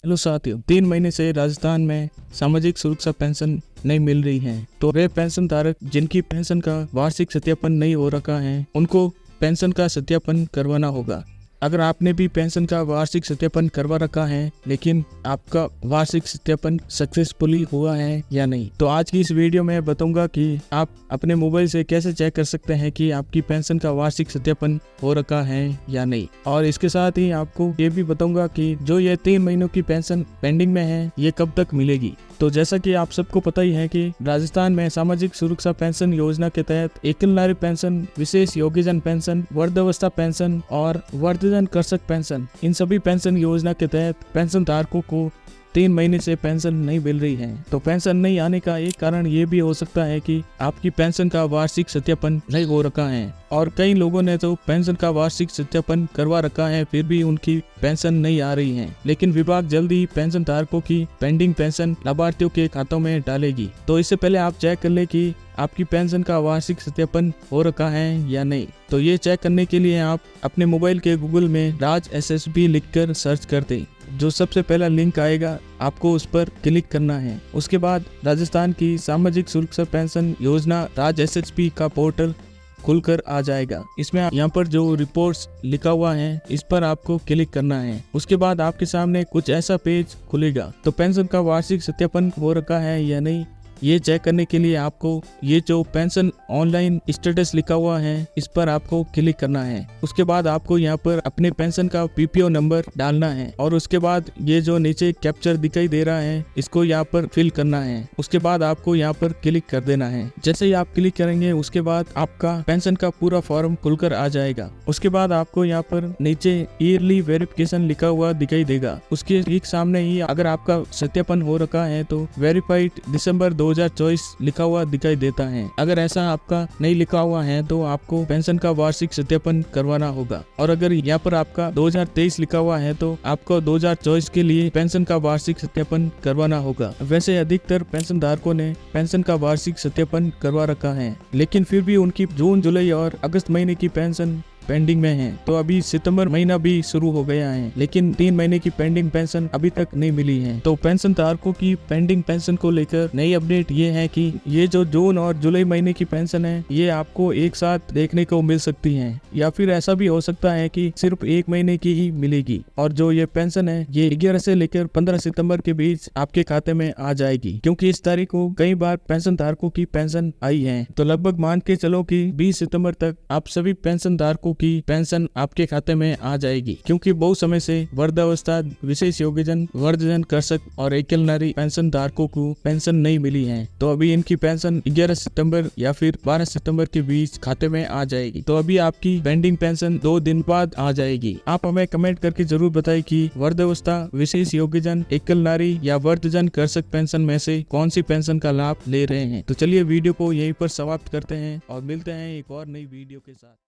Hello साथियों, 3 महीने से राजस्थान में सामाजिक सुरक्षा पेंशन नहीं मिल रही है। तो वे पेंशन धारक जिनकी पेंशन का वार्षिक सत्यापन नहीं हो रखा है, उनको पेंशन का सत्यापन करवाना होगा। अगर आपने भी पेंशन का वार्षिक सत्यापन करवा रखा है लेकिन आपका वार्षिक सत्यापन सक्सेसफुली हुआ है या नहीं, तो आज की इस वीडियो में बताऊंगा कि आप अपने मोबाइल से कैसे चेक कर सकते हैं कि आपकी पेंशन का वार्षिक सत्यापन हो रखा है या नहीं। और इसके साथ ही आपको ये भी बताऊंगा कि जो ये 3 महीनों की पेंशन पेंडिंग में है, ये कब तक मिलेगी। तो जैसा कि आप सबको पता ही है कि राजस्थान में सामाजिक सुरक्षा पेंशन योजना के तहत एकल नारी पेंशन, विशेष योग्यजन पेंशन, वृद्धावस्था पेंशन और वृद्धजन कृषक पेंशन, इन सभी पेंशन योजना के तहत पेंशन धारकों को 3 महीने से पेंशन नहीं मिल रही है। तो पेंशन नहीं आने का एक कारण ये भी हो सकता है कि आपकी पेंशन का वार्षिक सत्यापन नहीं हो रखा है। और कई लोगों ने तो पेंशन का वार्षिक सत्यापन करवा रखा है, फिर भी उनकी पेंशन नहीं आ रही है। लेकिन विभाग जल्दी ही पेंशन धारकों की पेंडिंग पेंशन लाभार्थियों के खातों में डालेगी। तो इससे पहले आप चेक कर ले कि आपकी पेंशन का वार्षिक सत्यापन हो रखा है या नहीं। तो ये चेक करने के लिए आप अपने मोबाइल के गूगल में राज एसएसबी लिखकर सर्च कर दें। जो सबसे पहला लिंक आएगा आपको उस पर क्लिक करना है। उसके बाद राजस्थान की सामाजिक सुरक्षा पेंशन योजना राज एसएसबी का पोर्टल खुलकर आ जाएगा। इसमें यहाँ पर जो रिपोर्ट्स लिखा हुआ है, इस पर आपको क्लिक करना है। उसके बाद आपके सामने कुछ ऐसा पेज खुलेगा। तो पेंशन का वार्षिक सत्यापन हो रखा है या नहीं, ये चेक करने के लिए आपको ये जो पेंशन ऑनलाइन स्टेटस लिखा हुआ है, इस पर आपको क्लिक करना है। उसके बाद आपको यहाँ पर अपने पेंशन का पीपीओ नंबर डालना है और उसके बाद ये जो नीचे कैप्चर दिखाई दे रहा है, इसको यहाँ पर फिल करना है। उसके बाद आपको यहाँ पर क्लिक कर देना है। जैसे ही आप क्लिक करेंगे, उसके बाद आपका पेंशन का पूरा फॉर्म खुलकर आ जाएगा। उसके बाद आपको यहाँ पर नीचे ईयरली वेरिफिकेशन लिखा हुआ दिखाई देगा। उसके ठीक सामने ही अगर आपका सत्यापन हो रखा है तो वेरीफाइड दिसंबर 2024 लिखा हुआ दिखाई देता है। अगर ऐसा आपका नहीं लिखा हुआ है तो आपको पेंशन का वार्षिक सत्यापन करवाना होगा। और अगर यहाँ पर आपका 2023 लिखा हुआ है तो आपको 2024 के लिए पेंशन का वार्षिक सत्यापन करवाना होगा। वैसे अधिकतर पेंशन धारकों ने पेंशन का वार्षिक सत्यापन करवा रखा है, लेकिन फिर भी उनकी जून, जुलाई और अगस्त महीने की पेंशन पेंडिंग में है। तो अभी सितंबर महीना भी शुरू हो गया है, लेकिन 3 महीने की पेंडिंग पेंशन अभी तक नहीं मिली है। तो पेंशन धारकों की पेंडिंग पेंशन को लेकर नई अपडेट ये है कि ये जो जून और जुलाई महीने की पेंशन है, ये आपको एक साथ देखने को मिल सकती है, या फिर ऐसा भी हो सकता है कि सिर्फ 1 महीने की ही मिलेगी। और जो ये पेंशन है, ये 11 से लेकर 15 सितंबर के बीच आपके खाते में आ जाएगी, क्योंकि इस तारीख को कई बार पेंशन धारकों की पेंशन आई है। तो लगभग मान के चलो कि 20 सितंबर तक आप सभी पेंशन धारकों की पेंशन आपके खाते में आ जाएगी, क्योंकि बहुत समय से वृद्धावस्था, विशेष योग्यजन, वृद्धजन कृषक और एकल नारी पेंशन धारकों को पेंशन नहीं मिली है। तो अभी इनकी पेंशन 11 सितंबर या फिर 12 सितंबर के बीच खाते में आ जाएगी। तो अभी आपकी पेंडिंग पेंशन 2 दिन बाद आ जाएगी। आप हमें कमेंट करके जरूर बताएं कि वृद्धावस्था, विशेष योग्यजन, एकल नारी या वृद्धजन कृषक पेंशन में से कौन सी पेंशन का लाभ ले रहे हैं। तो चलिए वीडियो को यहीं पर समाप्त करते हैं और मिलते हैं एक और नई वीडियो के साथ।